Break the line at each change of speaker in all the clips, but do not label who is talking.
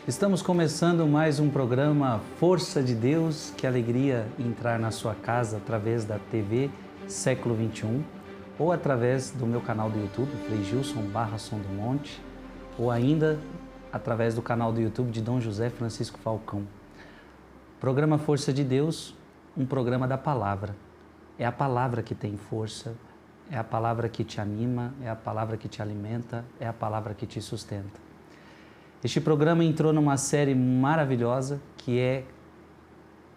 Estamos começando mais um programa Força de Deus. Que alegria entrar na sua casa através da TV Século XXI ou através do meu canal do YouTube, Frei Gilson Som do Monte, ou ainda através do canal do YouTube de Dom José Francisco Falcão. Programa Força de Deus, um programa da palavra. É a palavra que tem força, é a palavra que te anima, é a palavra que te alimenta, é a palavra que te sustenta. Este programa entrou numa série maravilhosa que é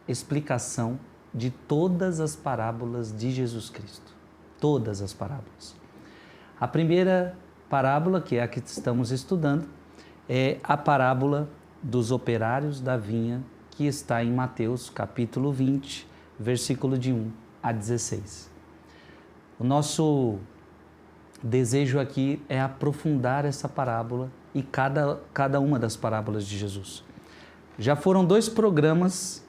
explicação de todas as parábolas de Jesus Cristo. Todas as parábolas. A primeira parábola, que é a que estamos estudando, é a parábola dos operários da vinha, que está em Mateus capítulo 20, versículo de 1 a 16. O nosso desejo aqui é aprofundar essa parábola e cada uma das parábolas de Jesus. Já foram 2 programas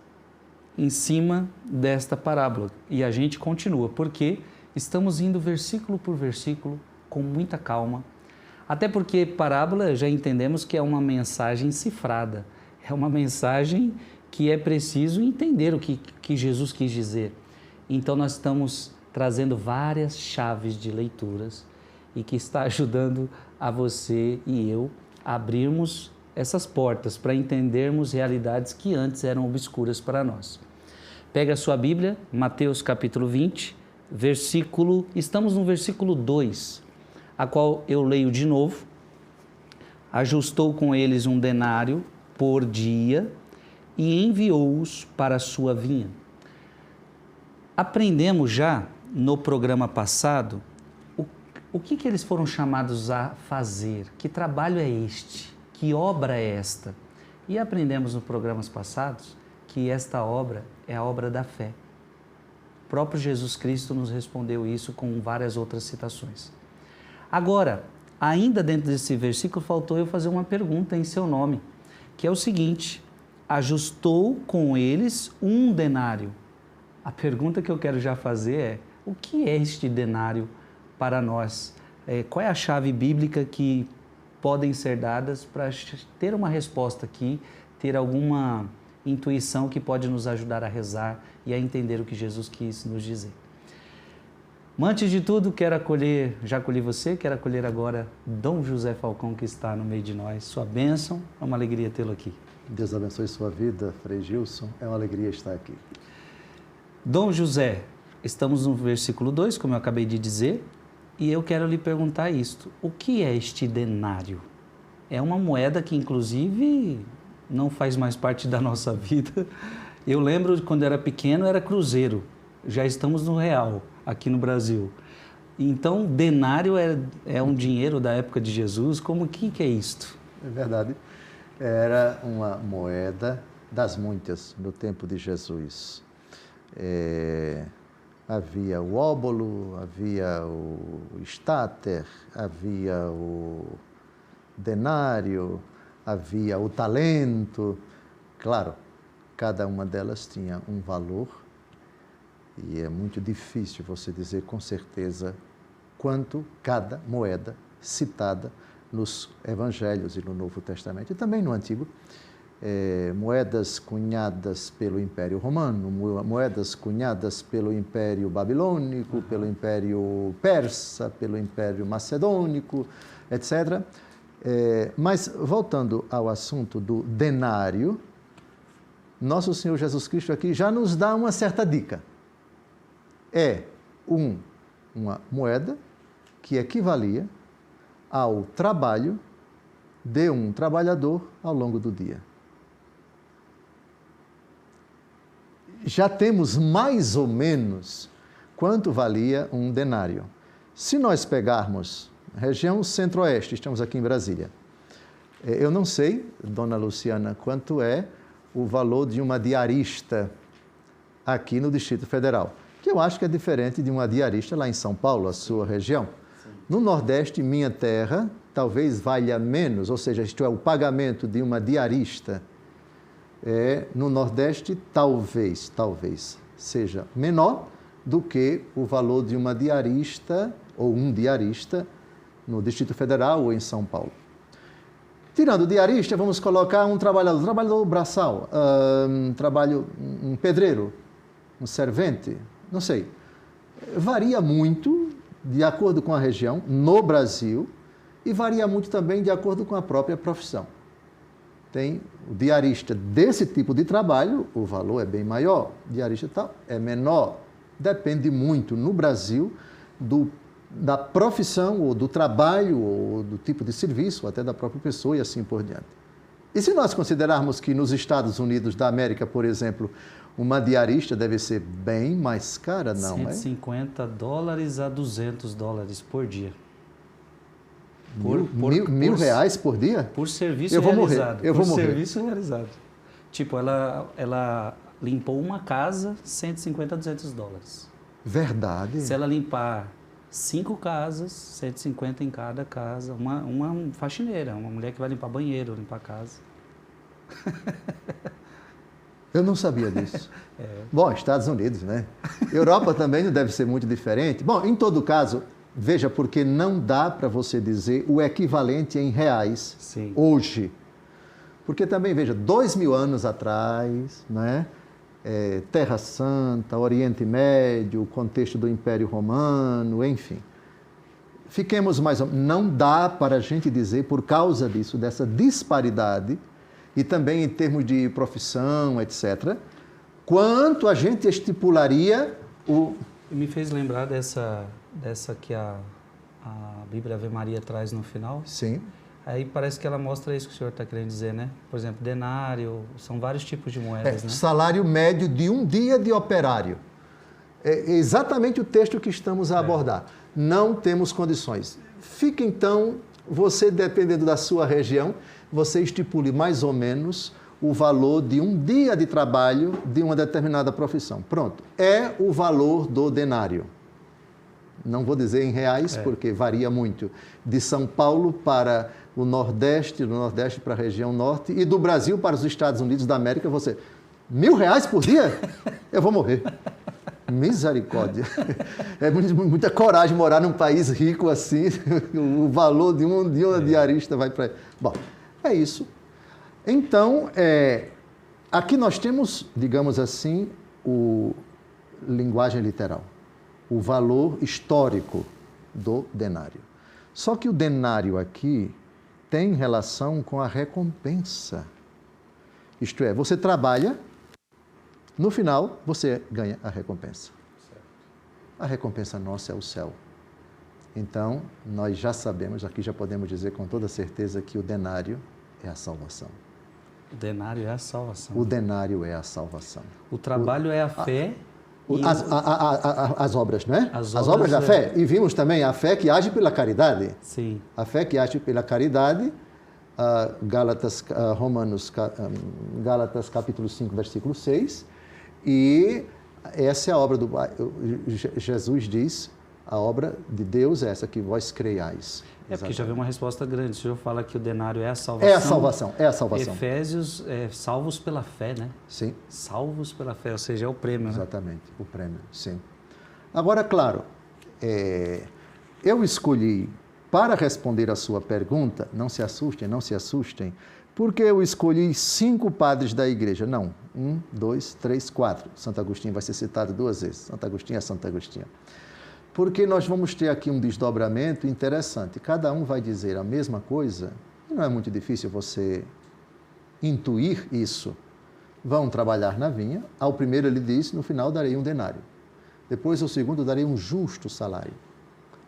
em cima desta parábola e a gente continua, porque estamos indo versículo por versículo com muita calma, até porque parábola já entendemos que é uma mensagem cifrada, é uma mensagem que é preciso entender o que Jesus quis dizer. Então nós estamos trazendo várias chaves de leituras e que está ajudando a você e eu a abrirmos essas portas para entendermos realidades que antes eram obscuras para nós. Pega a sua Bíblia, Mateus capítulo 20, estamos no versículo 2, a qual eu leio de novo. Ajustou com eles um denário por dia e enviou-os para a sua vinha. Aprendemos já no programa passado o que eles foram chamados a fazer, que trabalho é este, que obra é esta. E aprendemos nos programas passados que esta obra é a obra da fé. O próprio Jesus Cristo nos respondeu isso com várias outras citações. Agora, ainda dentro desse versículo, faltou eu fazer uma pergunta em seu nome, que é o seguinte: ajustou com eles um denário. A pergunta que eu quero já fazer é: o que é este denário para nós? Qual é a chave bíblica que podem ser dadas para ter uma resposta aqui, ter alguma intuição que pode nos ajudar a rezar e a entender o que Jesus quis nos dizer? Antes de tudo, quero acolher, já acolhi você, quero acolher agora Dom José Falcão, que está no meio de nós. Sua bênção, é uma alegria tê-lo aqui.
Deus abençoe sua vida, Frei Gilson, é uma alegria estar aqui.
Dom José, estamos no versículo 2, como eu acabei de dizer, e eu quero lhe perguntar isto: o que é este denário? É uma moeda que, inclusive, não faz mais parte da nossa vida. Eu lembro de quando era pequeno, era cruzeiro. Já estamos no real, aqui no Brasil. Então, denário é um dinheiro da época de Jesus? Como que é isto?
É verdade. Era uma moeda das muitas no tempo de Jesus. Havia o óbolo, havia o estáter, havia o denário, havia o talento. Claro, cada uma delas tinha um valor e é muito difícil você dizer com certeza quanto cada moeda citada nos Evangelhos e no Novo Testamento e também no Antigo. Moedas cunhadas pelo Império Romano, moedas cunhadas pelo Império Babilônico, pelo Império Persa, pelo Império Macedônico, etc. Mas, voltando ao assunto do denário, nosso Senhor Jesus Cristo aqui já nos dá uma certa dica. É uma moeda que equivalia ao trabalho de um trabalhador ao longo do dia. Já temos mais ou menos quanto valia um denário. Se nós pegarmos a região centro-oeste, estamos aqui em Brasília, eu não sei, dona Luciana, quanto é o valor de uma diarista aqui no Distrito Federal, que eu acho que é diferente de uma diarista lá em São Paulo, a sua região. Sim. No Nordeste, minha terra, talvez valha menos, ou seja, isto é, o pagamento de uma diarista no Nordeste talvez seja menor do que o valor de uma diarista ou um diarista no Distrito Federal ou em São Paulo. Tirando o diarista, vamos colocar um trabalhador braçal, um pedreiro, um servente, não sei. Varia muito de acordo com a região, no Brasil, e varia muito também de acordo com a própria profissão. Tem o diarista desse tipo de trabalho, o valor é bem maior, diarista tal é menor. Depende muito, no Brasil, da profissão, ou do trabalho, ou do tipo de serviço, ou até da própria pessoa e assim por diante. E se nós considerarmos que nos Estados Unidos da América, por exemplo, uma diarista deve ser bem mais cara, não é?
$150 a $200 por dia.
Mil reais por dia?
Por serviço
eu vou
realizado.
Morrer. Eu vou morrer.
Serviço realizado. Tipo, ela limpou uma casa, $150 a $200.
Verdade.
Se ela limpar 5 casas, 150 em cada casa, uma faxineira, uma mulher que vai limpar banheiro, limpar casa.
Eu não sabia disso. Bom, Estados Unidos, né? Europa também não deve ser muito diferente. Bom, em todo caso, veja, porque não dá para você dizer o equivalente em reais. Sim. Hoje. Porque também, veja, 2000 anos atrás, né? Terra Santa, Oriente Médio, o contexto do Império Romano, enfim. Fiquemos mais ou menos... Não dá para a gente dizer, por causa disso, dessa disparidade, e também em termos de profissão, etc., quanto a gente estipularia o...
Me fez lembrar dessa que a Bíblia Ave Maria traz no final.
Sim.
Aí parece que ela mostra isso que o senhor está querendo dizer, né? Por exemplo, denário, são vários tipos de moedas, né?
Salário médio de um dia de operário. É exatamente o texto que estamos a abordar. Não temos condições. Fica então, você, dependendo da sua região, você estipule mais ou menos o valor de um dia de trabalho de uma determinada profissão. Pronto. É o valor do denário. Não vou dizer em reais, porque varia muito. De São Paulo para o Nordeste, do Nordeste para a região Norte, e do Brasil para os Estados Unidos da América, você... R$1.000 por dia? Eu vou morrer. Misericórdia. É muita coragem morar num país rico assim, o valor de uma diarista vai para... Bom, é isso. Então, aqui nós temos, digamos assim, linguagem literal, o valor histórico do denário. Só que o denário aqui tem relação com a recompensa. Isto é, você trabalha, no final você ganha a recompensa. A recompensa nossa é o céu. Então, nós já sabemos, aqui já podemos dizer com toda certeza que o denário é a salvação.
O denário é a salvação.
O denário é a salvação.
O trabalho é a fé.
As obras, não é?
As
obras da fé. E vimos também a fé que age pela caridade.
Sim.
A fé que age pela caridade, Gálatas capítulo 5, versículo 6. E essa é a obra do... Jesus diz, a obra de Deus é essa, que vós creiais.
Porque já veio uma resposta grande. O senhor fala que o denário é a salvação.
É a salvação.
Efésios, salvos pela fé, né?
Sim.
Salvos pela fé, ou seja, é o prêmio, né?
Exatamente, o prêmio, sim. Agora, claro, eu escolhi, para responder a sua pergunta, não se assustem, porque eu escolhi 5 padres da igreja. Não, 1, 2, 3, 4. Santo Agostinho vai ser citado 2 vezes. Santo Agostinho é Santo Agostinho. Porque nós vamos ter aqui um desdobramento interessante. Cada um vai dizer a mesma coisa, e não é muito difícil você intuir isso. Vão trabalhar na vinha, ao primeiro ele diz, no final darei um denário. Depois ao segundo darei um justo salário.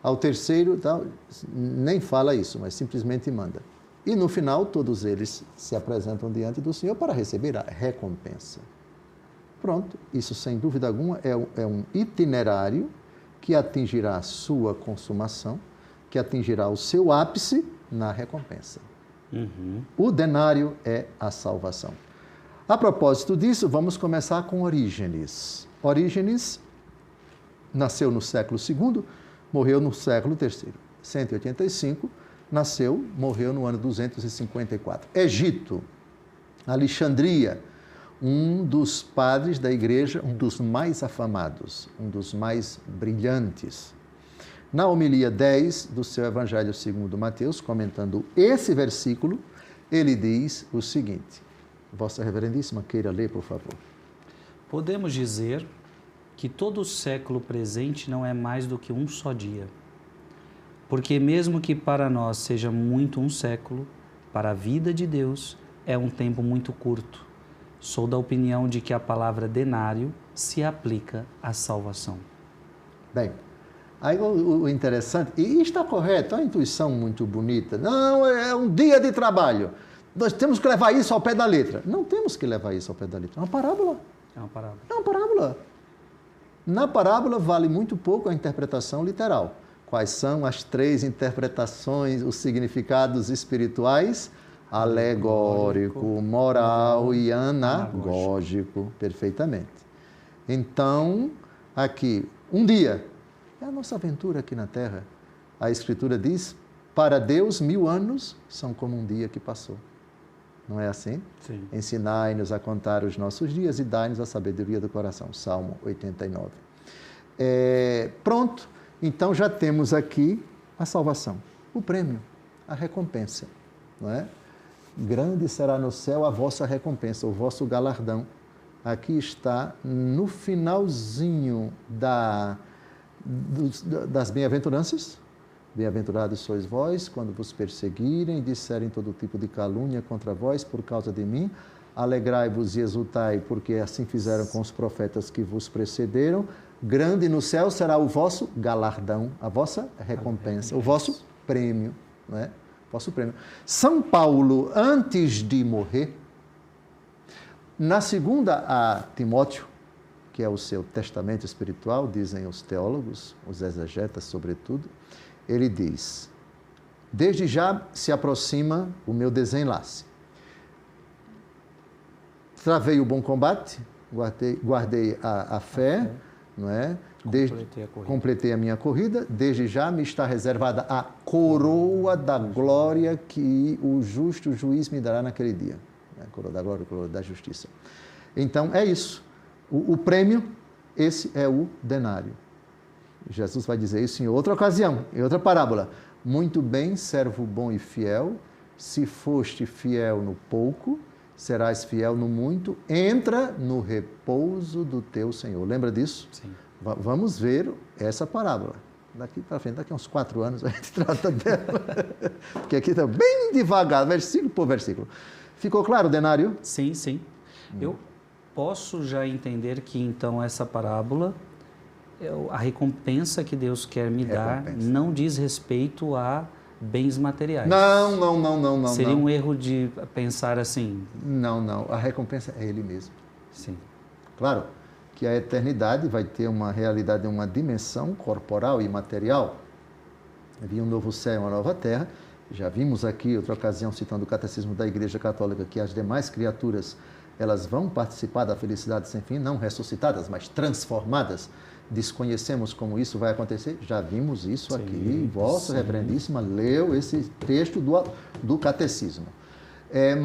Ao terceiro, nem fala isso, mas simplesmente manda. E no final todos eles se apresentam diante do Senhor para receber a recompensa. Pronto, isso sem dúvida alguma é um itinerário que atingirá a sua consumação, que atingirá o seu ápice na recompensa.
Uhum.
O denário é a salvação. A propósito disso, vamos começar com Orígenes. Orígenes nasceu no século II, morreu no século III. 185, morreu no ano 254. Egito, Alexandria, um dos padres da igreja, um dos mais afamados, um dos mais brilhantes. Na homilia 10 do seu Evangelho segundo Mateus, comentando esse versículo, ele diz o seguinte, Vossa Reverendíssima, queira ler, por favor.
Podemos dizer que todo o século presente não é mais do que um só dia. Porque mesmo que para nós seja muito um século, para a vida de Deus é um tempo muito curto. Sou da opinião de que a palavra denário se aplica à salvação.
Bem, aí o interessante, e está correto, é uma intuição muito bonita. Não, é um dia de trabalho. Nós temos que levar isso ao pé da letra. Não temos que levar isso ao pé da letra. É uma parábola.
É uma parábola.
É uma parábola. Na parábola vale muito pouco a interpretação literal. Quais são as 3 interpretações, os significados espirituais? Alegórico, moral e anagógico. Perfeitamente. Então, aqui, um dia, é a nossa aventura aqui na Terra. A Escritura diz, para Deus 1000 anos são como um dia que passou. Não é assim?
Sim.
Ensinai-nos a contar os nossos dias e dai-nos a sabedoria do coração. Salmo 89. Pronto. Então já temos aqui a salvação, o prêmio, a recompensa. Não é? Grande será no céu a vossa recompensa, o vosso galardão. Aqui está no finalzinho das bem-aventuranças. Bem-aventurados sois vós, quando vos perseguirem e disserem todo tipo de calúnia contra vós por causa de mim. Alegrai-vos e exultai, porque assim fizeram com os profetas que vos precederam. Grande no céu será o vosso galardão, a vossa recompensa, o vosso prêmio. Não é? Vosso prêmio. São Paulo, antes de morrer, na segunda a Timóteo, que é o seu testamento espiritual, dizem os teólogos, os exegetas sobretudo, ele diz, desde já se aproxima o meu desenlace. Travei o bom combate, guardei a fé, não é? Completei a minha corrida, desde já me está reservada a coroa da glória que o justo juiz me dará naquele dia. Coroa da glória, coroa da justiça. Então, é isso. O prêmio, esse é o denário. Jesus vai dizer isso em outra ocasião, em outra parábola. Muito bem, servo bom e fiel, se foste fiel no pouco, serás fiel no muito, entra no repouso do teu Senhor. Lembra disso?
Sim.
Vamos ver essa parábola. Daqui para frente, daqui a uns 4 anos a gente trata dela. Porque aqui está bem devagar, versículo por versículo. Ficou claro, denário?
Sim, sim. Eu posso já entender que, então, essa parábola, a recompensa que Deus quer me dar não diz respeito a bens materiais.
Não.
Seria um erro de pensar assim.
Não. A recompensa é Ele mesmo.
Sim.
Claro que a eternidade vai ter uma realidade, uma dimensão corporal e material. Havia um novo céu e uma nova terra. Já vimos aqui, outra ocasião, citando o Catecismo da Igreja Católica, que as demais criaturas, elas vão participar da felicidade sem fim, não ressuscitadas, mas transformadas. Desconhecemos como isso vai acontecer? Já vimos isso aqui. Vossa Reverendíssima leu esse texto do Catecismo.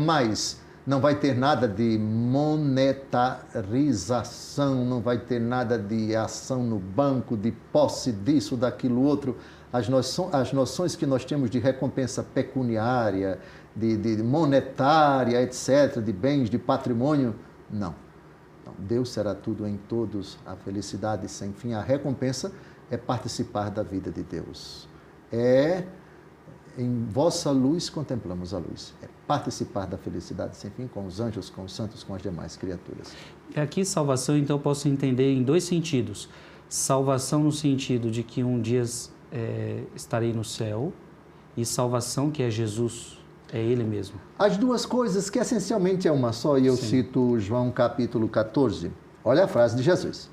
Mas não vai ter nada de monetarização, não vai ter nada de ação no banco, de posse disso, daquilo outro. As noções que nós temos de recompensa pecuniária, de monetária, etc., de bens, de patrimônio, não. Deus será tudo em todos, a felicidade sem fim, a recompensa é participar da vida de Deus. Em vossa luz contemplamos a luz. É participar da felicidade sem fim com os anjos, com os santos, com as demais criaturas.
Aqui, salvação, então, eu posso entender em 2 sentidos. Salvação no sentido de que um dia estarei no céu, e salvação que é Jesus, é Ele mesmo.
As duas coisas, que essencialmente é uma só, e eu cito João capítulo 14. Olha a frase de Jesus.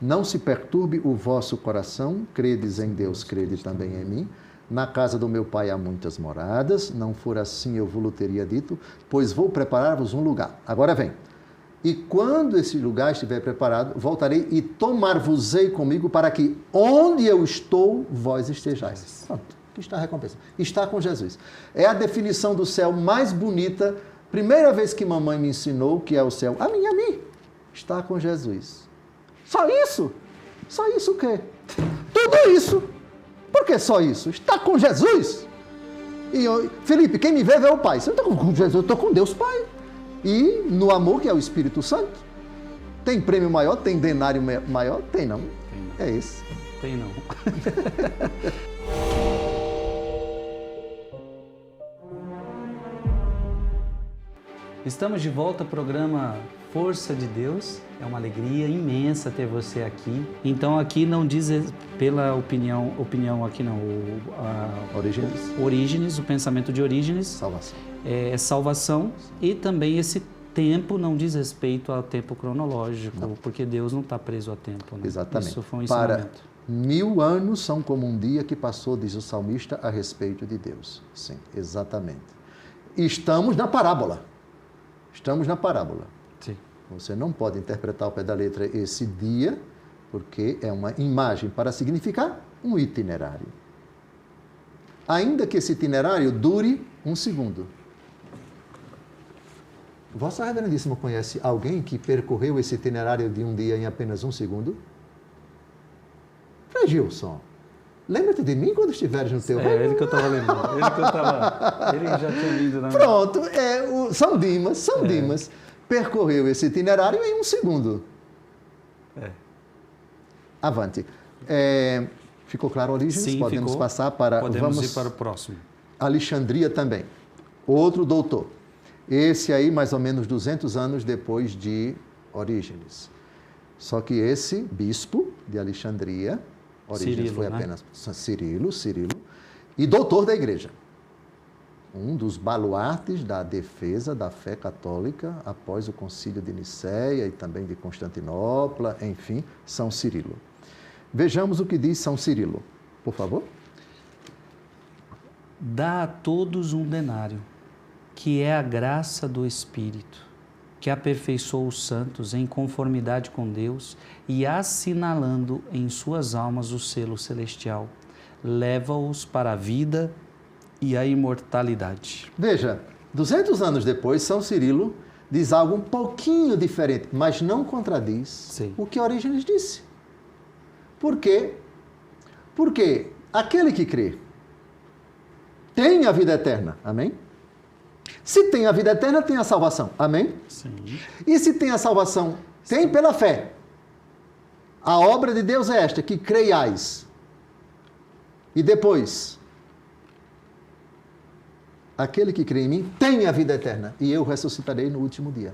Não se perturbe o vosso coração, credes em Deus, crede também em mim. Na casa do meu Pai há muitas moradas, não for assim eu vos teria dito, pois vou preparar-vos um lugar. Agora vem. E quando esse lugar estiver preparado, voltarei e tomar-vos-ei comigo para que onde eu estou, vós estejais. Pronto. Aqui está a recompensa. Está com Jesus. É a definição do céu mais bonita. Primeira vez que mamãe me ensinou que é o céu. A mim. Está com Jesus. Só isso? Só isso o quê? Tudo isso. Por que só isso? Está com Jesus. Felipe, quem me vê, vê o Pai. Você não está com Jesus, eu estou com Deus Pai. E no amor, que é o Espírito Santo. Tem prêmio maior? Tem denário maior? Tem não. É esse.
Tem não. Estamos de volta ao programa Força de Deus. É uma alegria imensa ter você aqui. Então aqui não diz pela opinião aqui não, Orígenes, o pensamento de Orígenes.
Salvação.
É salvação, e também esse tempo não diz respeito ao tempo cronológico, não. Porque Deus não está preso a tempo. Né?
Exatamente.
Isso foi um ensinamento.
Para 1000 anos são como um dia que passou, diz o salmista, a respeito de Deus. Sim, exatamente. Estamos na parábola.
Sim.
Você não pode interpretar ao pé da letra esse dia, porque é uma imagem para significar um itinerário. Ainda que esse itinerário dure 1 segundo. Vossa Reverendíssima conhece alguém que percorreu esse itinerário de um dia em apenas 1 segundo? Frei Gilson, lembra-te de mim quando estiveres no teu reino?
É ele que eu estava lembrando. Ele já tinha vindo. Né?
Pronto, São Dimas percorreu esse itinerário em 1 segundo. Avante. Ficou claro, Orígenes?
Sim,
podemos
ficou.
Passar para...
Podemos ir para o próximo.
Alexandria também. Outro doutor. Esse aí, mais ou menos 200 anos depois de Orígenes. Só que esse bispo de Alexandria, Orígenes
Cirilo,
foi
né?
apenas Cirilo, e doutor da igreja. Um dos baluartes da defesa da fé católica após o concílio de Nicéia e também de Constantinopla, enfim, São Cirilo. Vejamos o que diz São Cirilo, por favor.
Dá a todos um denário, que é a graça do Espírito, que aperfeiçoa os santos em conformidade com Deus e, assinalando em suas almas o selo celestial, leva-os para a vida e a imortalidade.
Veja, 200 anos depois, São Cirilo diz algo um pouquinho diferente, mas não contradiz o que Orígenes disse. Por quê? Porque aquele que crê tem a vida eterna, amém? Se tem a vida eterna, tem a salvação, amém?
Sim.
E se tem a salvação, tem pela fé. A obra de Deus é esta, que creiais. E depois, aquele que crê em mim tem a vida eterna, e eu ressuscitarei no último dia.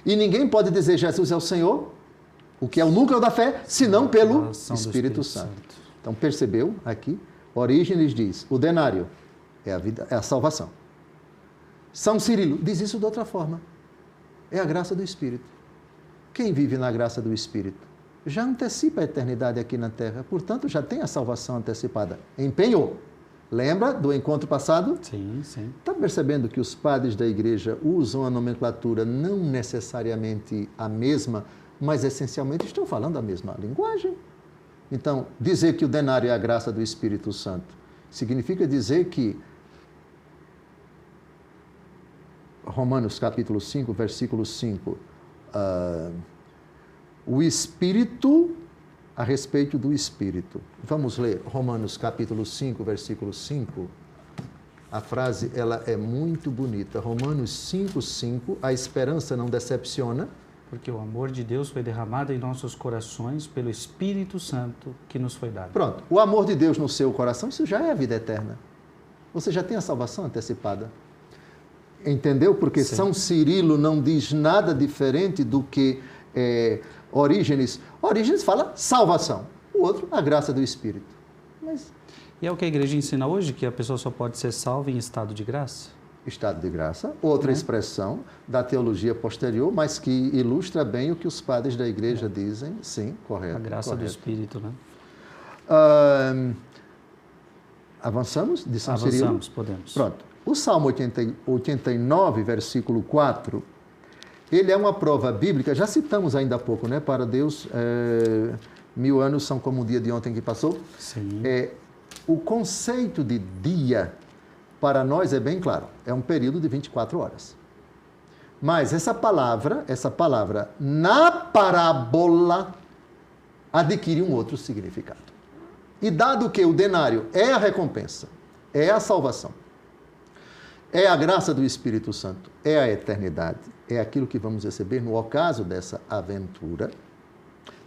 E ninguém pode dizer Jesus é o Senhor, o que é o núcleo da fé, senão pelo Espírito Santo. Então, percebeu aqui? Orígenes diz, o denário é a vida, é a salvação. São Cirilo diz isso de outra forma. É a graça do Espírito. Quem vive na graça do Espírito já antecipa a eternidade aqui na Terra, portanto, já tem a salvação antecipada. Empenhou. Lembra do encontro passado?
Sim, sim.
Está percebendo que os padres da igreja usam a nomenclatura não necessariamente a mesma, mas essencialmente estão falando a mesma linguagem? Então, dizer que o denário é a graça do Espírito Santo significa dizer que Romanos capítulo 5, versículo 5, o Espírito a respeito do Espírito. Vamos ler Romanos capítulo 5, versículo 5. A frase, ela é muito bonita. Romanos 5, 5, a esperança não decepciona.
Porque o amor de Deus foi derramado em nossos corações pelo Espírito Santo que nos foi dado.
Pronto, o amor de Deus no seu coração, isso já é a vida eterna. Você já tem a salvação antecipada. Entendeu? Porque
Sim.
São Cirilo não diz nada diferente do que Orígenes. Orígenes fala salvação. O outro, a graça do Espírito. Mas...
E é o que a igreja ensina hoje, que a pessoa só pode ser salva em estado de graça?
Estado de graça, outra expressão da teologia posterior, mas que ilustra bem o que os padres da igreja dizem. Sim, correto.
A graça do Espírito, né?
Avançamos de São Cirilo?
Avançamos, podemos.
Pronto. O Salmo 89, versículo 4, ele é uma prova bíblica, já citamos ainda há pouco, né? Para Deus, 1000 anos são como o dia de ontem que passou.
Sim.
O conceito de dia, para nós é bem claro, é um período de 24 horas. Mas essa palavra, na parábola, adquire um outro significado. E dado que o denário é a recompensa, é a salvação, é a graça do Espírito Santo, é a eternidade, é aquilo que vamos receber no ocaso dessa aventura.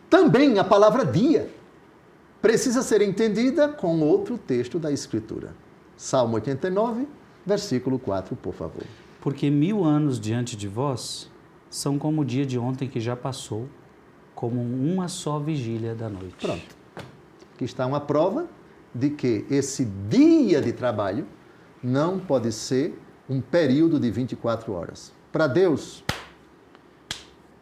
Também a palavra dia precisa ser entendida com outro texto da Escritura. Salmo 89, versículo 4, por favor.
Porque 1000 anos diante de vós são como o dia de ontem que já passou, como uma só vigília da noite.
Pronto. Aqui está uma prova de que esse dia de trabalho não pode ser um período de 24 horas. Para Deus,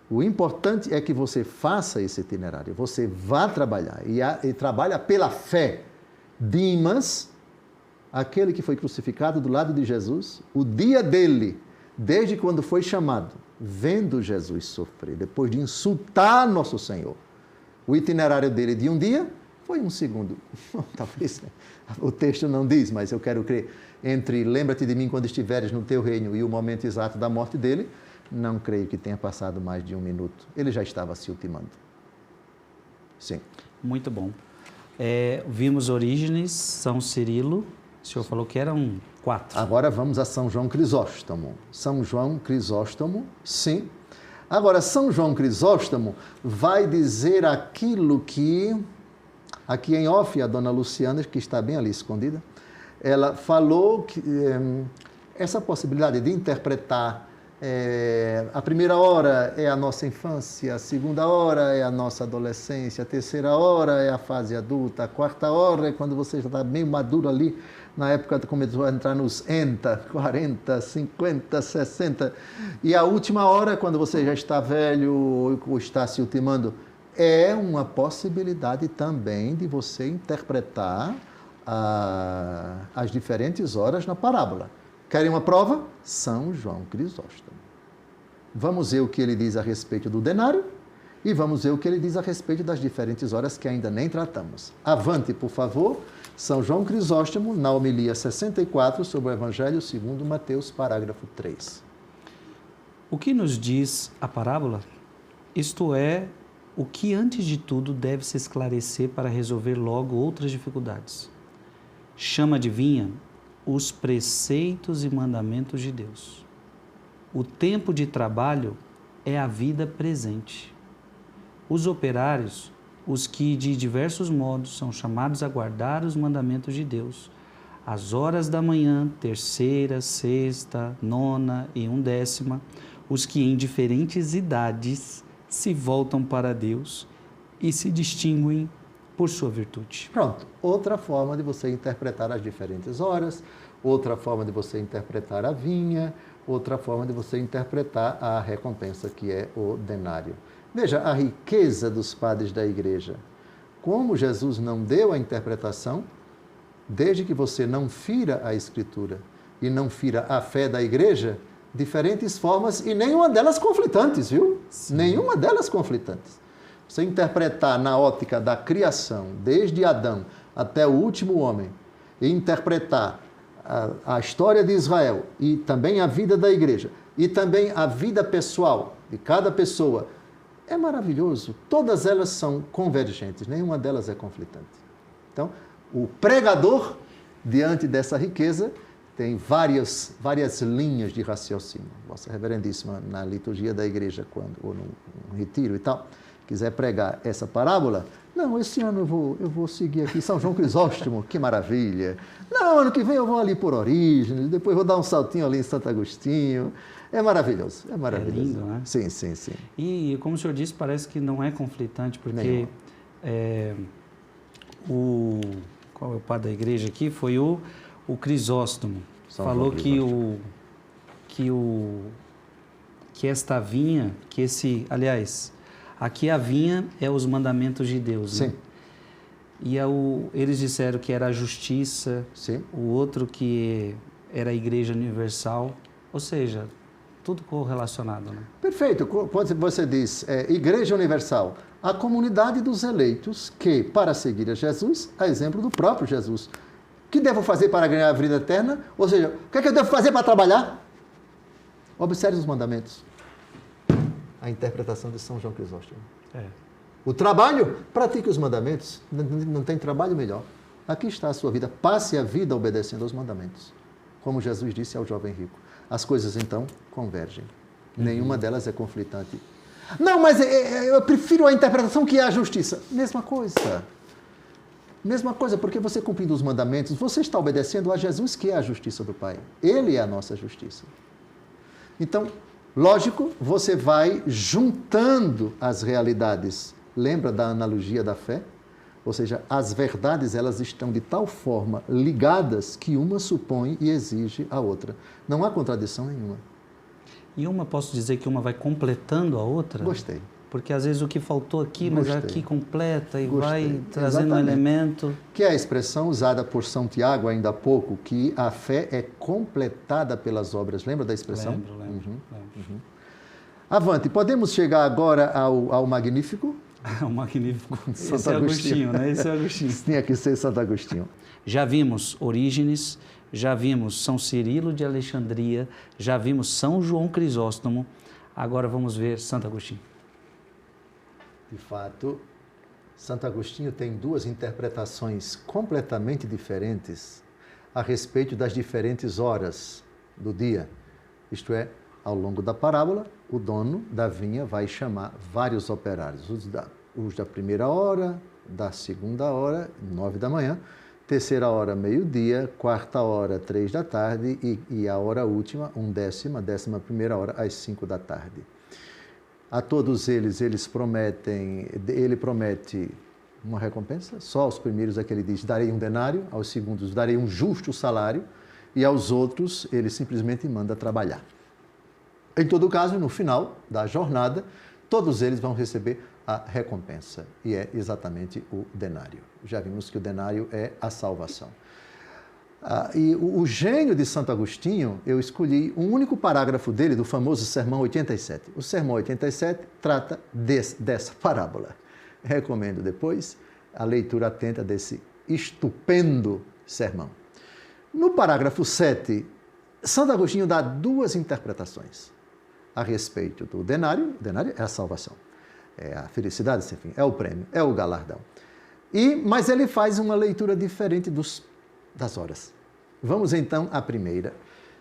o importante é que você faça esse itinerário, você vá trabalhar e trabalha pela fé. Dimas, aquele que foi crucificado do lado de Jesus, o dia dele, desde quando foi chamado, vendo Jesus sofrer, depois de insultar nosso Senhor, o itinerário dele de um dia foi um segundo. Talvez o texto não diz, mas eu quero crer. Entre lembra-te de mim quando estiveres no teu reino e o momento exato da morte dele, não creio que tenha passado mais de 1 minuto. Ele já estava se ultimando. Sim.
Muito bom. Vimos Orígenes, São Cirilo. O senhor falou que eram 4.
Agora vamos a São João Crisóstomo. São João Crisóstomo, sim. Agora, São João Crisóstomo vai dizer aquilo que, aqui em off, a dona Luciana, que está bem ali escondida, ela falou que essa possibilidade de interpretar a primeira hora é a nossa infância, a segunda hora é a nossa adolescência, a terceira hora é a fase adulta, a quarta hora é quando você já está meio maduro ali, na época que começou a entrar nos 40, 50, 60, e a última hora é quando você já está velho ou está se ultimando. É uma possibilidade também de você interpretar as diferentes horas na parábola. Querem uma prova? São João Crisóstomo. Vamos ver o que ele diz a respeito do denário e vamos ver o que ele diz a respeito das diferentes horas que ainda nem tratamos. Avante, por favor, São João Crisóstomo, na homilia 64, sobre o Evangelho segundo Mateus, parágrafo 3.
O que nos diz a parábola? Isto é, o que antes de tudo deve se esclarecer para resolver logo outras dificuldades. Chama de vinha os preceitos e mandamentos de Deus. O tempo de trabalho é a vida presente. Os operários, os que de diversos modos são chamados a guardar os mandamentos de Deus, as horas da manhã, terceira, sexta, nona e 1/10, os que em diferentes idades se voltam para Deus e se distinguem por sua virtude.
Pronto, outra forma de você interpretar as diferentes horas, outra forma de você interpretar a vinha, outra forma de você interpretar a recompensa, que é o denário. Veja a riqueza dos padres da igreja. Como Jesus não deu a interpretação, desde que você não fira a Escritura e não fira a fé da igreja, diferentes formas e nenhuma delas conflitantes, viu? Sim. Nenhuma delas conflitantes. Você interpretar na ótica da criação, desde Adão até o último homem, e interpretar a história de Israel e também a vida da igreja, e também a vida pessoal de cada pessoa, é maravilhoso. Todas elas são convergentes, nenhuma delas é conflitante. Então, o pregador, diante dessa riqueza, tem várias linhas de raciocínio. Vossa Reverendíssima, na liturgia da igreja, ou no retiro e tal, quiser pregar essa parábola, não, esse ano eu vou seguir aqui São João Crisóstomo, que maravilha. Não, ano que vem eu vou ali por Orígenes, depois vou dar um saltinho ali em Santo Agostinho. É maravilhoso, é maravilhoso.
É lindo, né?
Sim, sim, sim.
E como o senhor disse, parece que não é conflitante, porque qual é o padre da igreja aqui? Foi o Crisóstomo. Falou que esta vinha, aliás, aqui a vinha é os mandamentos de Deus, né?
Sim.
E eles disseram que era a justiça,
sim.
O outro que era a Igreja Universal, ou seja, tudo correlacionado, né?
Perfeito. Quando você diz Igreja Universal, a comunidade dos eleitos que, para seguir a Jesus, a exemplo do próprio Jesus, o que devo fazer para ganhar a vida eterna? Ou seja, o que é que eu devo fazer para trabalhar? Observe os mandamentos. A interpretação de São João Crisóstomo. O trabalho, pratique os mandamentos. Não tem trabalho melhor. Aqui está a sua vida. Passe a vida obedecendo aos mandamentos. como Jesus disse ao jovem rico. As coisas, então, convergem. Nenhuma delas é conflitante. Não, mas eu prefiro a interpretação que é a justiça. Mesma coisa. Mesma coisa, porque você cumprindo os mandamentos, você está obedecendo a Jesus, que é a justiça do Pai. Ele é a nossa justiça. Então, lógico, você vai juntando as realidades. Lembra da analogia da fé? Ou seja, as verdades, elas estão de tal forma ligadas que uma supõe e exige a outra. Não há contradição nenhuma.
E uma, posso dizer que uma vai completando a outra?
Gostei.
Porque às vezes o que faltou aqui, mas aqui completa e vai trazendo um elemento.
Que é a expressão usada por São Tiago ainda há pouco, que a fé é completada pelas obras. Lembra da expressão?
Lembro.
Avante, podemos chegar agora ao Magnífico?
O Magnífico.
Santo
Esse é Agostinho, né? Esse é Agostinho.
Tinha que ser Santo Agostinho.
Já vimos Orígenes, já vimos São Cirilo de Alexandria, já vimos São João Crisóstomo. Agora vamos ver Santo Agostinho.
De fato, Santo Agostinho tem duas interpretações completamente diferentes a respeito das diferentes horas do dia. Isto é, ao longo da parábola, o dono da vinha vai chamar vários operários, os da primeira hora, da segunda hora, 9 da manhã, terceira hora, meio-dia, quarta hora, 3 da tarde e a hora última, 11ª hora, às 5 da tarde. A todos ele promete uma recompensa, só aos primeiros é que ele diz, darei um denário, aos segundos darei um justo salário, e aos outros ele simplesmente manda trabalhar. Em todo caso, no final da jornada, todos eles vão receber a recompensa, e é exatamente o denário. Já vimos que o denário é a salvação. E o gênio de Santo Agostinho, eu escolhi um único parágrafo dele, do famoso Sermão 87. O Sermão 87 trata dessa parábola. Recomendo depois a leitura atenta desse estupendo sermão. No parágrafo 7, Santo Agostinho dá duas interpretações a respeito do denário. O denário é a salvação, é a felicidade, enfim, é o prêmio, é o galardão. Mas ele faz uma leitura diferente das horas. Vamos então à primeira.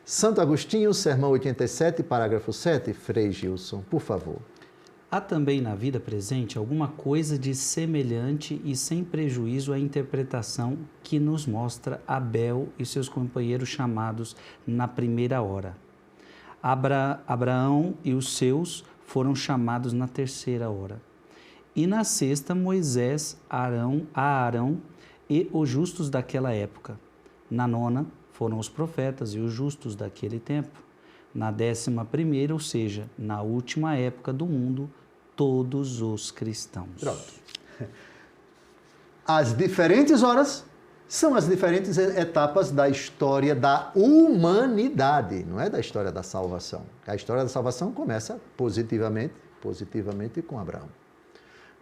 Santo Agostinho, Sermão 87, parágrafo 7, Frei Gilson, por favor.
Há também na vida presente alguma coisa de semelhante e sem prejuízo à interpretação que nos mostra Abel e seus companheiros chamados na primeira hora. Abraão e os seus foram chamados na terceira hora. E na sexta, Moisés, Arão e os justos daquela época. Na nona, foram os profetas e os justos daquele tempo. Na 11ª, ou seja, na última época do mundo, todos os cristãos.
Pronto. As diferentes horas são as diferentes etapas da história da humanidade, não é da história da salvação. A história da salvação começa positivamente com Abraão.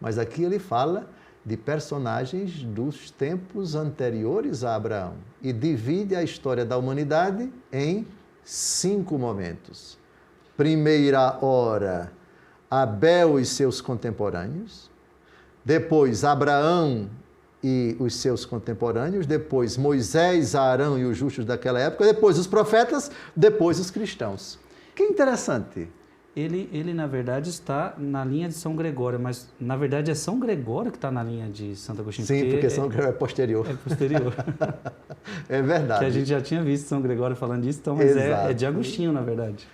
Mas aqui ele fala de personagens dos tempos anteriores a Abraão e divide a história da humanidade em 5 momentos. Primeira hora, Abel e seus contemporâneos, depois Abraão e os seus contemporâneos, depois Moisés, Arão e os justos daquela época, depois os profetas, depois os cristãos. Que interessante!
Ele, na verdade, está na linha de São Gregório, mas, na verdade, é São Gregório que está na linha de Santo Agostinho.
Sim, porque São Gregório é posterior.
É posterior.
É verdade.
Que a gente já tinha visto São Gregório falando disso, então, mas é de Agostinho, na verdade.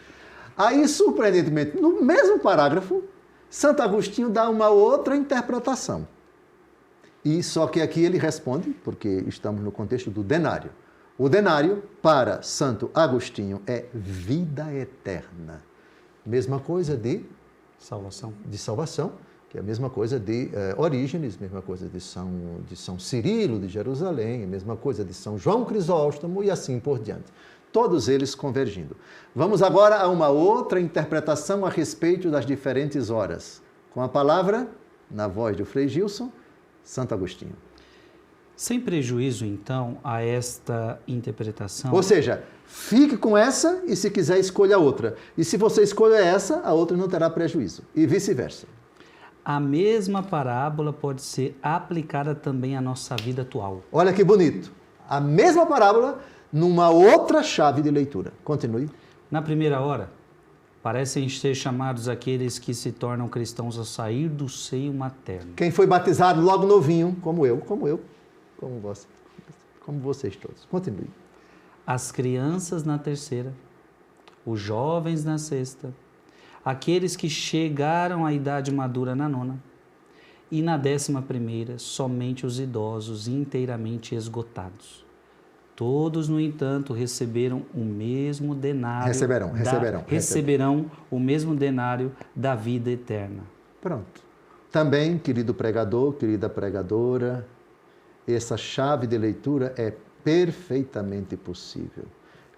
Aí, surpreendentemente, no mesmo parágrafo, Santo Agostinho dá uma outra interpretação. E só que aqui ele responde, porque estamos no contexto do denário. O denário, para Santo Agostinho, é vida eterna. Mesma coisa de salvação, que é a mesma coisa de Orígenes, mesma coisa de São Cirilo de Jerusalém, a mesma coisa de São João Crisóstomo e assim por diante. Todos eles convergindo. Vamos agora a uma outra interpretação a respeito das diferentes horas. Com a palavra, na voz do Frei Gilson, Santo Agostinho.
Sem prejuízo, então, a esta interpretação...
Ou seja, fique com essa e, se quiser, escolha outra. E se você escolher essa, a outra não terá prejuízo. E vice-versa.
A mesma parábola pode ser aplicada também à nossa vida atual.
Olha que bonito. A mesma parábola numa outra chave de leitura. Continue.
Na primeira hora, parecem ser chamados aqueles que se tornam cristãos ao sair do seio materno.
Quem foi batizado logo novinho, como vocês todos. Continue.
As crianças na terceira, os jovens na sexta, aqueles que chegaram à idade madura na nona, e na 11ª, somente os idosos inteiramente esgotados. Todos, no entanto, receberam o mesmo denário. Receberão o mesmo denário da vida eterna.
Pronto. Também, querido pregador, querida pregadora, essa chave de leitura é perfeitamente possível.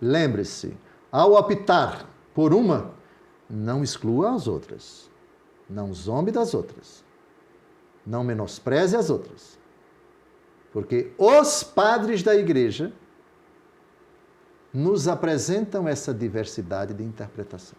Lembre-se, ao optar por uma, não exclua as outras. Não zombe das outras. Não menospreze as outras. Porque os padres da igreja nos apresentam essa diversidade de interpretação.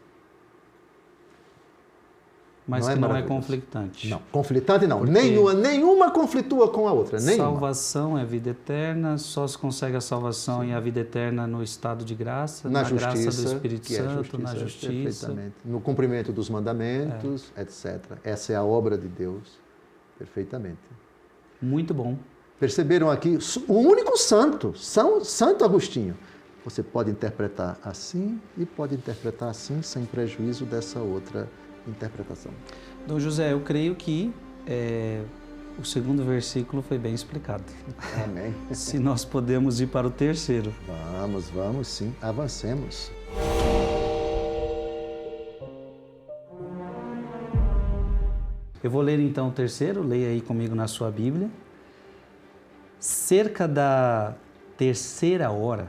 Mas que não é conflitante.
Não, conflitante não. Nenhuma conflitua com a outra. Nenhuma.
Salvação é vida eterna, só se consegue a salvação e a vida eterna no estado de graça,
na
justiça,
graça
do Espírito Santo, na justiça.
No cumprimento dos mandamentos, etc. Essa é a obra de Deus, perfeitamente.
Muito bom.
Perceberam aqui? O único santo, Santo Agostinho. Você pode interpretar assim e pode interpretar assim, sem prejuízo dessa outra interpretação.
Dom José, eu creio que o segundo versículo foi bem explicado.
Amém.
Se nós podemos ir para o terceiro.
Vamos sim, avancemos.
Eu vou ler então o terceiro, leia aí comigo na sua Bíblia. Cerca da terceira hora,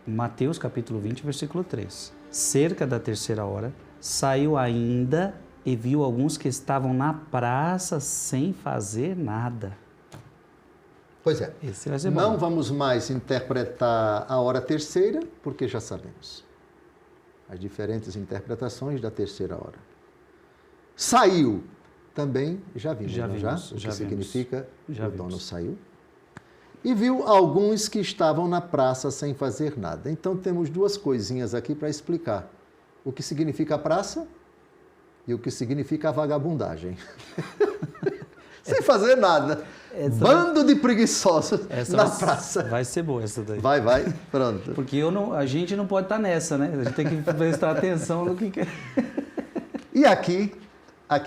Mateus capítulo 20, versículo 3. Cerca da terceira hora, saiu ainda e viu alguns que estavam na praça sem fazer nada.
Pois é.
Esse vai ser bom.
Não vamos mais interpretar a hora terceira, porque já sabemos as diferentes interpretações da terceira hora. Saiu, também já vimos, o que significa o dono saiu. E viu alguns que estavam na praça sem fazer nada. Então temos duas coisinhas aqui para explicar. O que significa a praça e o que significa a vagabundagem. Sem fazer nada. Bando de preguiçosos na praça.
Vai ser boa essa daí.
Vai, pronto.
Porque a gente não pode estar nessa, né? A gente tem que prestar atenção no que quer.
E aqui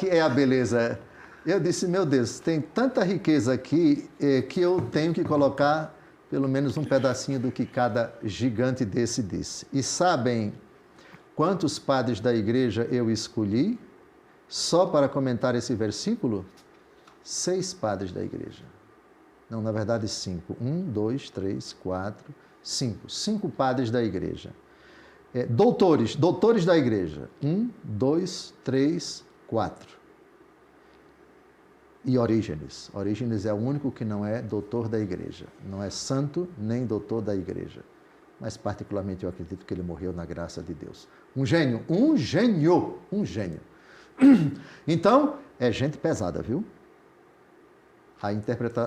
é a beleza. Eu disse, meu Deus, tem tanta riqueza aqui que eu tenho que colocar pelo menos um pedacinho do que cada gigante desse disse. E sabem quantos padres da igreja eu escolhi só para comentar esse versículo? 6 padres da igreja. Não, na verdade 5. 1, 2, 3, 4, 5. 5 padres da igreja. Doutores da igreja. 1, 2, 3, 4. E Orígenes. Orígenes é o único que não é doutor da igreja. Não é santo nem doutor da igreja. Mas particularmente eu acredito que ele morreu na graça de Deus. Um gênio. Então, é gente pesada, viu?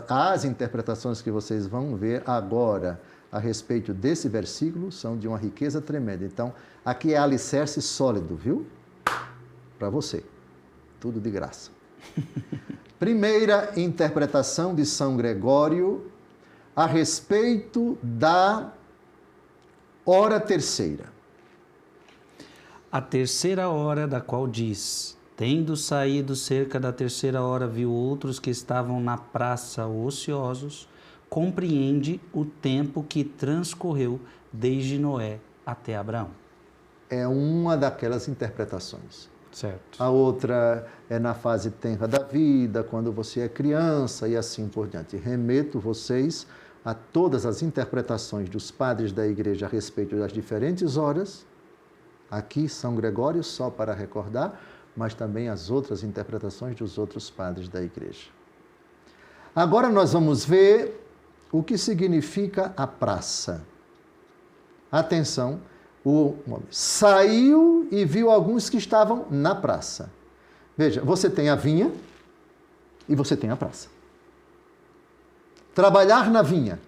As interpretações que vocês vão ver agora a respeito desse versículo são de uma riqueza tremenda. Então, aqui é alicerce sólido, viu? Para você. Tudo de graça. Primeira interpretação de São Gregório a respeito da hora terceira.
A terceira hora, da qual diz: tendo saído cerca da terceira hora, viu outros que estavam na praça ociosos, compreende o tempo que transcorreu desde Noé até Abraão. É
uma daquelas interpretações.
Certo.
A outra é na fase tenra da vida, quando você é criança e assim por diante. Remeto vocês a todas as interpretações dos padres da igreja a respeito das diferentes horas. Aqui, São Gregório, só para recordar, mas também as outras interpretações dos outros padres da igreja. Agora nós vamos ver o que significa a praça. Atenção, o homem saiu e viu alguns que estavam na praça. Veja, você tem a vinha e você tem a praça. Trabalhar na vinha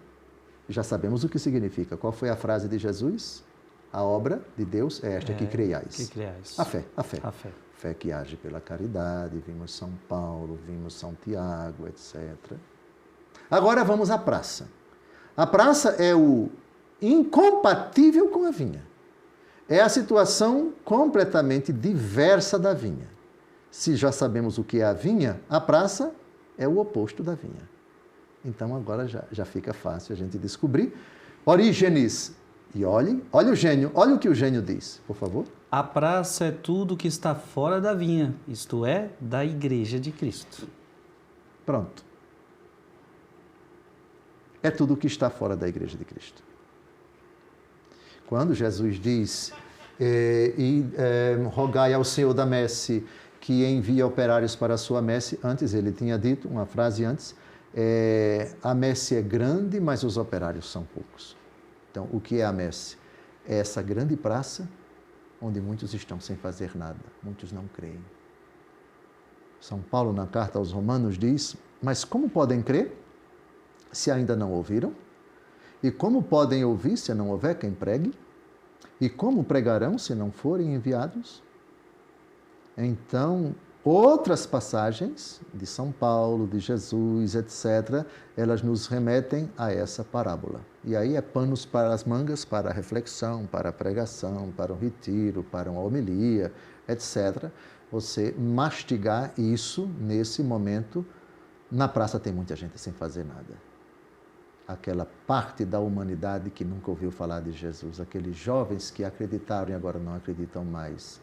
Já sabemos o que significa. Qual foi a frase de Jesus? A obra de Deus é esta, que creiais.
Que creiais.
A fé, a fé.
A fé.
Fé que age pela caridade, vimos São Paulo, vimos São Tiago, etc. Agora vamos à praça. A praça é o incompatível com a vinha. É a situação completamente diversa da vinha. Se já sabemos o que é a vinha, a praça é o oposto da vinha. Então agora já fica fácil a gente descobrir. Orígenes. E olhe o gênio, olha o que o gênio diz, por favor.
A praça é tudo que está fora da vinha, isto é, da Igreja de Cristo.
Pronto. É tudo o que está fora da Igreja de Cristo. Quando Jesus diz, rogai ao Senhor da messe que envie operários para a sua messe, antes ele tinha dito, uma frase antes, a messe é grande, mas os operários são poucos. Então, o que é a messe? É essa grande praça onde muitos estão sem fazer nada, muitos não creem. São Paulo, na carta aos Romanos, diz, mas como podem crer se ainda não ouviram? E como podem ouvir se não houver quem pregue? E como pregarão se não forem enviados? Então, outras passagens de São Paulo, de Jesus, etc., elas nos remetem a essa parábola. E aí é panos para as mangas, para a reflexão, para a pregação, para um retiro, para uma homilia, etc. Você mastigar isso nesse momento. Na praça tem muita gente sem fazer nada. Aquela parte da humanidade que nunca ouviu falar de Jesus, aqueles jovens que acreditaram e agora não acreditam mais.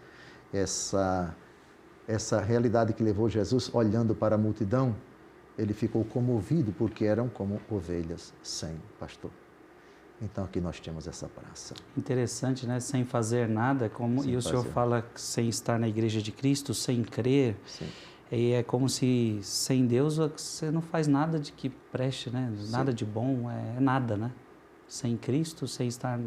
Essa realidade que levou Jesus olhando para a multidão, ele ficou comovido porque eram como ovelhas sem pastor. Então aqui nós temos essa praça.
Interessante, né? Sem fazer nada, o senhor fala sem estar na Igreja de Cristo, sem crer. Sim. E é como se sem Deus você não faz nada de que preste, né? Nada Sim. de bom, é nada, né? Sem Cristo, sem estar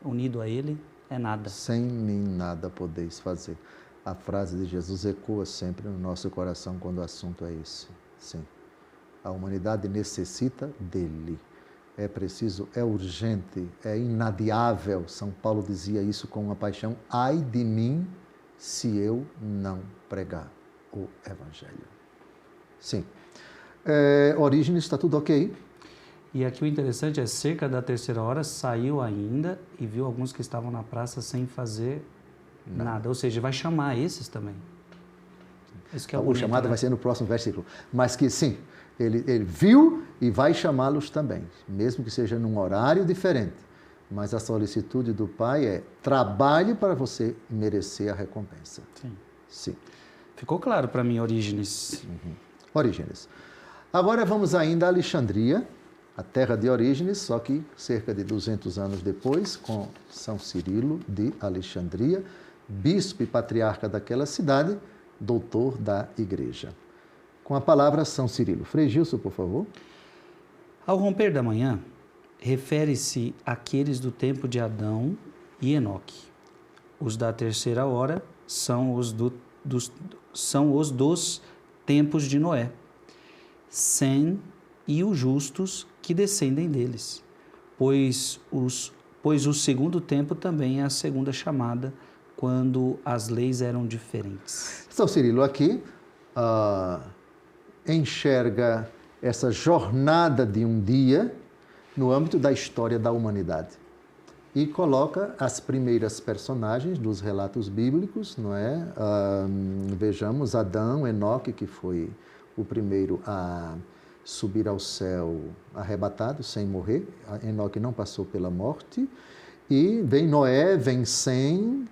unido a Ele, é nada.
Sem mim nada podeis fazer. A frase de Jesus ecoa sempre no nosso coração quando o assunto é esse. Sim. A humanidade necessita dele. É preciso, é urgente, é inadiável. São Paulo dizia isso com uma paixão. Ai de mim se eu não pregar o Evangelho. Sim. Orígenes, está tudo ok?
E aqui o interessante é, cerca da 3ª, saiu ainda e viu alguns que estavam na praça sem fazer nada. Ou seja, vai chamar esses também. Isso que é
o chamado, né? Vai ser no próximo versículo. Mas que sim, ele viu e vai chamá-los também, mesmo que seja num horário diferente. Mas a solicitude do Pai é trabalhe para você merecer a recompensa.
Sim.
Sim.
Ficou claro para mim, Orígenes.
Uhum. Orígenes. Agora vamos ainda a Alexandria, a terra de Orígenes, só que cerca de 200 anos depois, com São Cirilo de Alexandria, bispo e patriarca daquela cidade, doutor da Igreja. Com a palavra São Cirilo. Frei Gilson, por favor.
Ao romper da manhã, refere-se àqueles do tempo de Adão e Enoque. Os da 3ª são os dos tempos de Noé, Sem e os justos que descendem deles, pois o segundo tempo também é a segunda chamada, quando as leis eram diferentes.
São Cirilo aqui enxerga essa jornada de um dia no âmbito da história da humanidade e coloca as primeiras personagens dos relatos bíblicos, não é? Vejamos Adão, Enoque, que foi o primeiro a subir ao céu arrebatado, sem morrer. Enoque não passou pela morte. E vem Noé, vem Sem.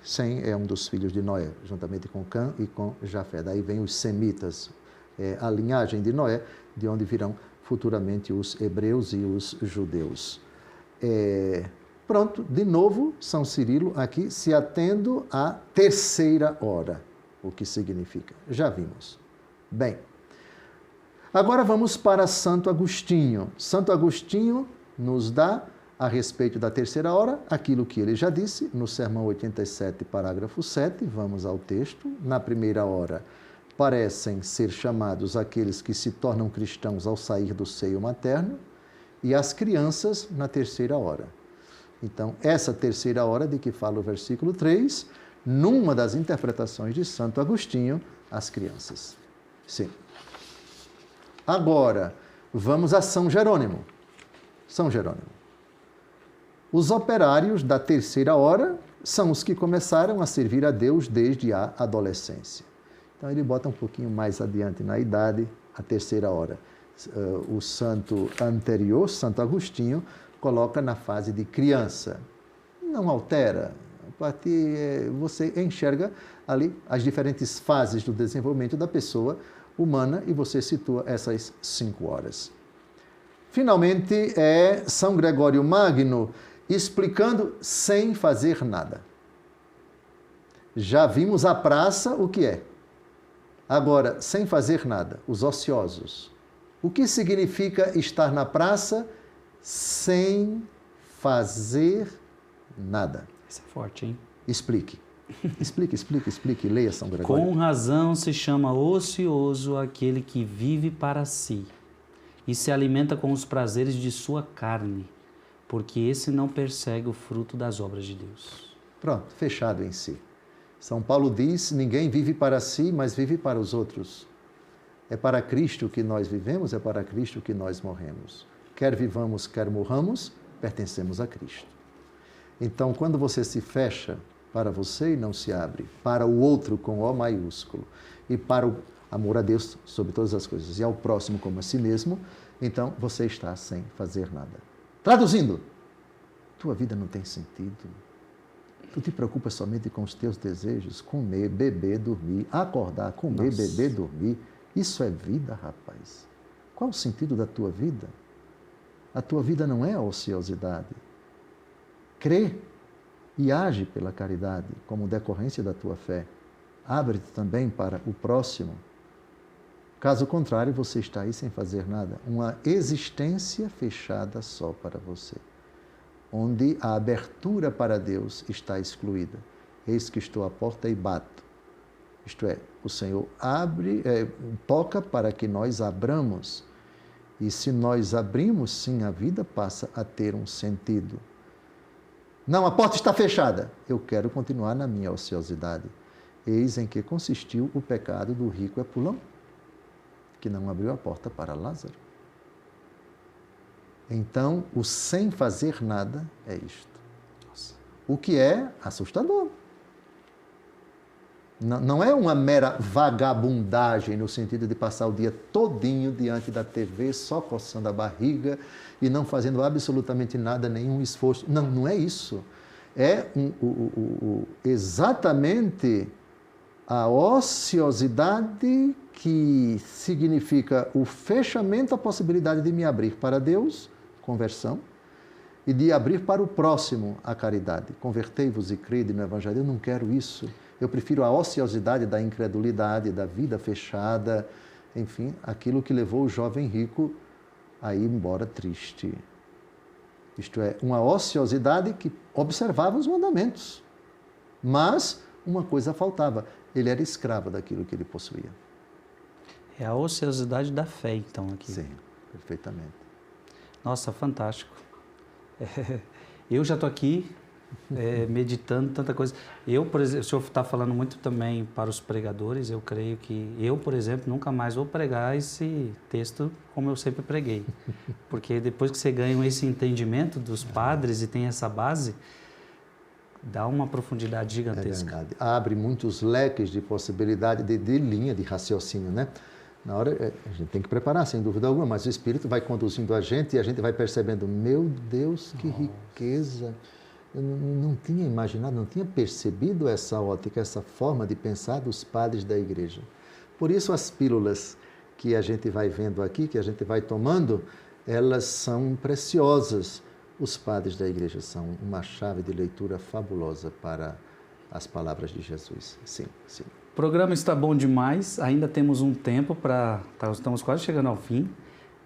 Sem é um dos filhos de Noé, juntamente com Cã e com Jafé. Daí vem os semitas, a linhagem de Noé, de onde virão futuramente os hebreus e os judeus. Pronto, de novo, São Cirilo aqui se atendo à 3ª, o que significa. Já vimos. Bem, agora vamos para Santo Agostinho. Santo Agostinho nos dá, a respeito da 3ª, aquilo que ele já disse no Sermão 87, parágrafo 7. Vamos ao texto. Na 1ª, parecem ser chamados aqueles que se tornam cristãos ao sair do seio materno, e as crianças na terceira hora. Então, essa terceira hora de que fala o versículo 3, numa das interpretações de Santo Agostinho, as crianças. Sim. Agora, vamos a São Jerônimo. São Jerônimo. Os operários da terceira hora são os que começaram a servir a Deus desde a adolescência. Então, ele bota um pouquinho mais adiante na idade, a terceira hora. O santo anterior, Santo Agostinho, coloca na fase de criança. Não altera. A partir, você enxerga ali as diferentes fases do desenvolvimento da pessoa humana e você situa essas 5 horas. Finalmente, é São Gregório Magno explicando sem fazer nada. Já vimos a praça, o que é? Agora, sem fazer nada, os ociosos. O que significa estar na praça sem fazer nada?
Isso é forte, hein?
Explique. Explique. Leia São Gregório.
Com razão se chama ocioso aquele que vive para si e se alimenta com os prazeres de sua carne, porque esse não persegue o fruto das obras de Deus.
Pronto, fechado em si. São Paulo diz, ninguém vive para si, mas vive para os outros. É para Cristo que nós vivemos, é para Cristo que nós morremos. Quer vivamos, quer morramos, pertencemos a Cristo. Então, quando você se fecha para você e não se abre, para o outro com O maiúsculo, e para o amor a Deus sobre todas as coisas, e ao próximo como a si mesmo, então você está sem fazer nada. Traduzindo, tua vida não tem sentido. Tu te preocupas somente com os teus desejos, comer, beber, dormir, acordar, comer, beber, dormir. Isso é vida, rapaz. Qual o sentido da tua vida? A tua vida não é a ociosidade. Crê e age pela caridade como decorrência da tua fé. Abre-te também para o próximo. Caso contrário, você está aí sem fazer nada. Uma existência fechada só para você, onde a abertura para Deus está excluída. Eis que estou à porta e bato. Isto é, o Senhor toca para que nós abramos. E se nós abrimos, sim, a vida passa a ter um sentido. Não, a porta está fechada. Eu quero continuar na minha ociosidade. Eis em que consistiu o pecado do rico Epulão, que não abriu a porta para Lázaro. Então, o sem fazer nada é isto. O que é assustador. Não é uma mera vagabundagem no sentido de passar o dia todinho diante da TV, só coçando a barriga e não fazendo absolutamente nada, nenhum esforço. Não, não é isso. É exatamente a ociosidade que significa o fechamento à possibilidade de me abrir para Deus, conversão, e de abrir para o próximo a caridade. Convertei-vos e crede no Evangelho. Eu não quero isso. Eu prefiro a ociosidade da incredulidade, da vida fechada, enfim, aquilo que levou o jovem rico a ir embora triste. Isto é, uma ociosidade que observava os mandamentos. Mas uma coisa faltava, ele era escravo daquilo que ele possuía.
É a ociosidade da fé, então, aqui.
Sim, perfeitamente.
Nossa, fantástico. Eu já estou aqui meditando tanta coisa. Eu, por exemplo, o senhor está falando muito também para os pregadores, eu creio que eu, por exemplo, nunca mais vou pregar esse texto como eu sempre preguei. Porque depois que você ganha esse entendimento dos padres e tem essa base, dá uma profundidade gigantesca.
É verdade. Abre muitos leques de possibilidade de linha de raciocínio, né? Na hora, a gente tem que preparar, sem dúvida alguma, mas o Espírito vai conduzindo a gente e a gente vai percebendo, meu Deus, que riqueza! Eu não tinha imaginado, não tinha percebido essa ótica, essa forma de pensar dos padres da igreja. Por isso as pílulas que a gente vai vendo aqui, que a gente vai tomando, elas são preciosas. Os padres da igreja são uma chave de leitura fabulosa para as palavras de Jesus. Sim, sim.
O programa está bom demais, ainda temos um tempo para... Estamos quase chegando ao fim,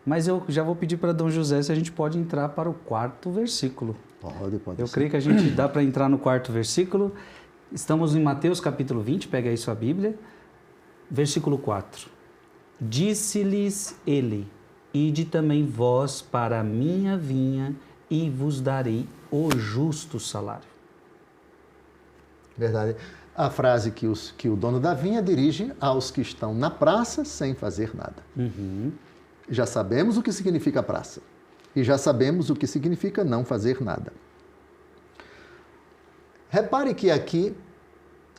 mas eu já vou pedir para Dom José se a gente pode entrar para o 4º versículo.
Pode.
Eu creio que a gente dá para entrar no 4º versículo. Estamos em Mateus capítulo 20, pega aí sua Bíblia, versículo 4. Disse-lhes ele, ide também vós para a minha vinha e vos darei o justo salário.
Verdade. A frase que o dono da vinha dirige aos que estão na praça sem fazer nada. Já sabemos o que significa praça. E já sabemos o que significa não fazer nada. Repare que aqui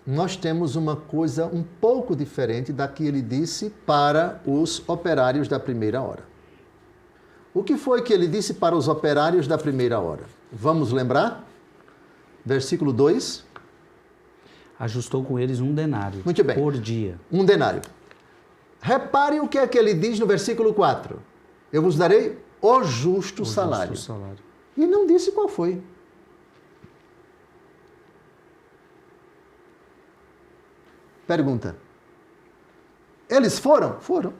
nós temos uma coisa um pouco diferente da que ele disse para os operários da primeira hora. O que foi que ele disse para os operários da primeira hora? Vamos lembrar? Versículo 2.
Ajustou com eles um denário
Muito bem.
por dia.
Um denário. Repare o que é que ele diz no versículo 4. Eu vos darei o justo salário.
Justo salário.
E não disse qual foi. Pergunta. Eles foram? Foram.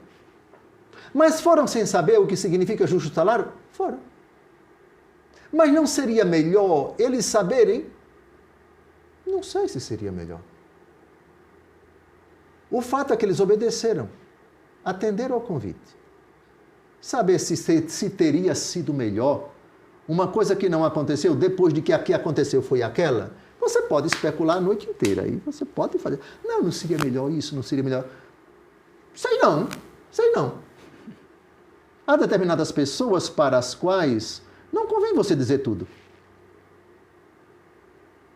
Mas foram sem saber o que significa justo salário? Foram. Mas não seria melhor eles saberem? Não sei se seria melhor. O fato é que eles obedeceram, atenderam ao convite. Saber se teria sido melhor uma coisa que não aconteceu depois de que aqui aconteceu foi aquela, você pode especular a noite inteira aí, você pode fazer. Não seria melhor isso, não seria melhor. Sei não. Há determinadas pessoas para as quais não convém você dizer tudo.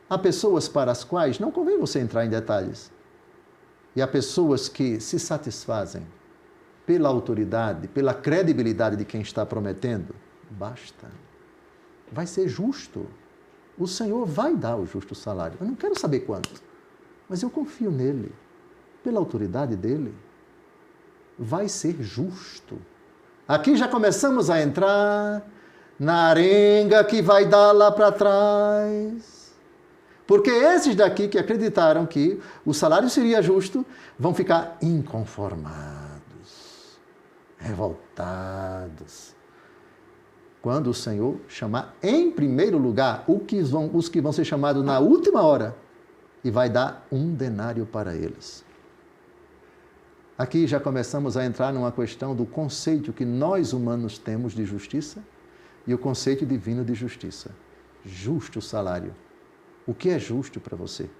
Há pessoas para as quais não convém você entrar em detalhes. E há pessoas que se satisfazem pela autoridade, pela credibilidade de quem está prometendo. Basta. Vai ser justo. O Senhor vai dar o justo salário. Eu não quero saber quanto, mas eu confio nele. Pela autoridade dele, vai ser justo. Aqui já começamos a entrar na arenga que vai dar lá para trás. Porque esses daqui que acreditaram que o salário seria justo, vão ficar inconformados, revoltados. Quando o Senhor chamar em primeiro lugar os que vão ser chamados na última hora e vai dar um denário para eles. Aqui já começamos a entrar numa questão do conceito que nós humanos temos de justiça e o conceito divino de justiça. Justo salário. O que é justo para você?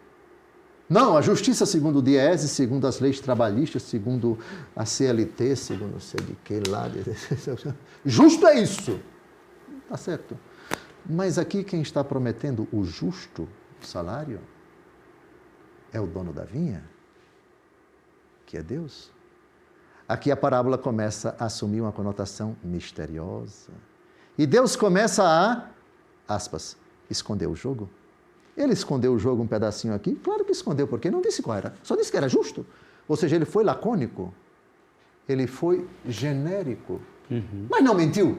Não, a justiça segundo o Diese, segundo as leis trabalhistas, segundo a CLT, segundo não sei de que lá. Justo é isso. Tá certo. Mas aqui quem está prometendo o justo salário é o dono da vinha, que é Deus. Aqui a parábola começa a assumir uma conotação misteriosa. E Deus começa a, aspas, esconder o jogo. Ele escondeu o jogo um pedacinho aqui? Claro que escondeu, porque não disse qual era. Só disse que era justo. Ou seja, ele foi lacônico. Ele foi genérico. Mas não mentiu.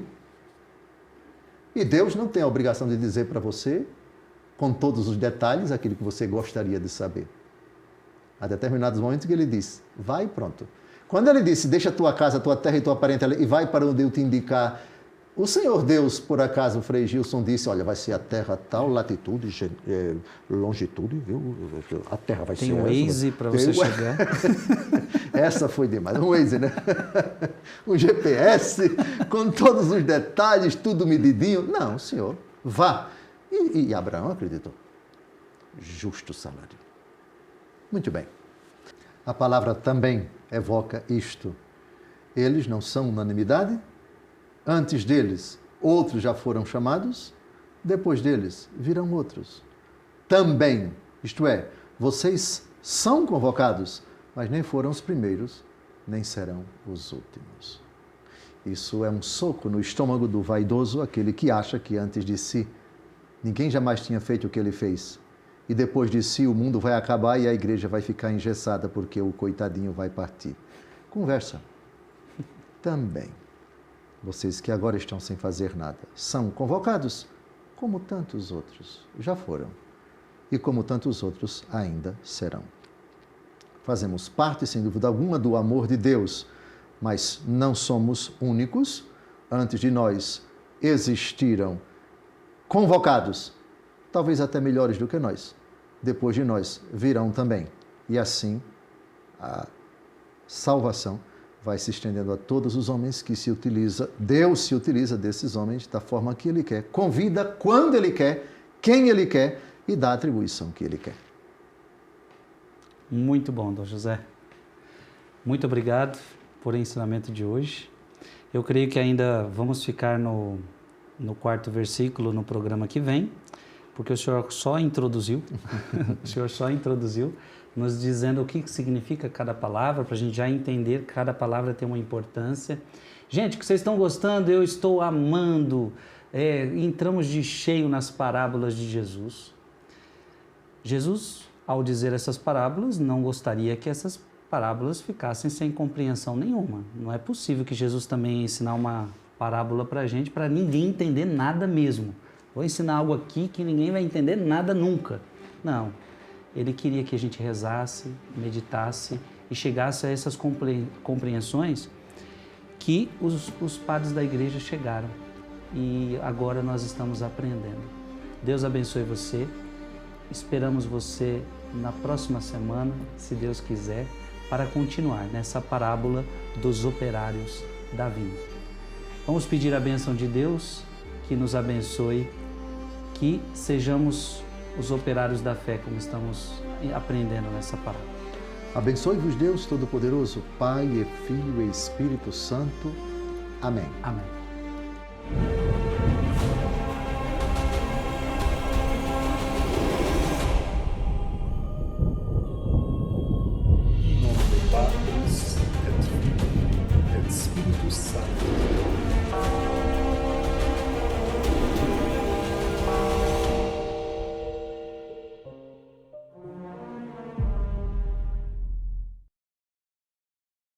E Deus não tem a obrigação de dizer para você, com todos os detalhes, aquilo que você gostaria de saber. Há determinados momentos que ele diz, vai e pronto. Quando ele disse, deixa a tua casa, a tua terra e tua parentela e vai para onde eu te indicar, o Senhor Deus, por acaso, o Frei Gilson disse, olha, vai ser a terra tal, latitude, longitude, viu? A terra vai ser essa.
Tem um Waze para você chegar.
Essa foi demais. Um Waze, né? Um GPS, com todos os detalhes, tudo medidinho. Não, Senhor, vá. E Abraão acreditou. Justo salário. Muito bem. A palavra também evoca isto. Eles não são unanimidade. Antes deles, outros já foram chamados. Depois deles, virão outros. Também, isto é, vocês são convocados, mas nem foram os primeiros, nem serão os últimos. Isso é um soco no estômago do vaidoso, aquele que acha que antes de si ninguém jamais tinha feito o que ele fez. E depois de si o mundo vai acabar e a igreja vai ficar engessada porque o coitadinho vai partir. Conversa. Também, vocês que agora estão sem fazer nada, são convocados, como tantos outros já foram. E como tantos outros ainda serão. Fazemos parte, sem dúvida alguma, do amor de Deus, mas não somos únicos. Antes de nós existiram convocados, talvez até melhores do que nós. Depois de nós virão também. E assim a salvação vai se estendendo a todos os homens que se utiliza, Deus se utiliza desses homens da forma que Ele quer, convida quando Ele quer, quem Ele quer e dá a atribuição que Ele quer.
Muito bom, Dom José. Muito obrigado por o ensinamento de hoje. Eu creio que ainda vamos ficar no quarto versículo no programa que vem, porque o senhor só introduziu, nos dizendo o que significa cada palavra, para a gente já entender que cada palavra tem uma importância. Gente, que vocês estão gostando, eu estou amando. Entramos de cheio nas parábolas de Jesus. Jesus, ao dizer essas parábolas, não gostaria que essas parábolas ficassem sem compreensão nenhuma. Não é possível que Jesus também ia ensinar uma parábola para a gente, para ninguém entender nada mesmo. Vou ensinar algo aqui que ninguém vai entender nada nunca. Não. Ele queria que a gente rezasse, meditasse e chegasse a essas compreensões que os padres da igreja chegaram. E agora nós estamos aprendendo. Deus abençoe você. Esperamos você na próxima semana, se Deus quiser, para continuar nessa parábola dos operários da vinha. Vamos pedir a bênção de Deus, que nos abençoe, que sejamos os operários da fé, como estamos aprendendo nessa parábola.
Abençoe-vos Deus Todo-Poderoso, Pai e Filho e Espírito Santo. Amém.
Amém.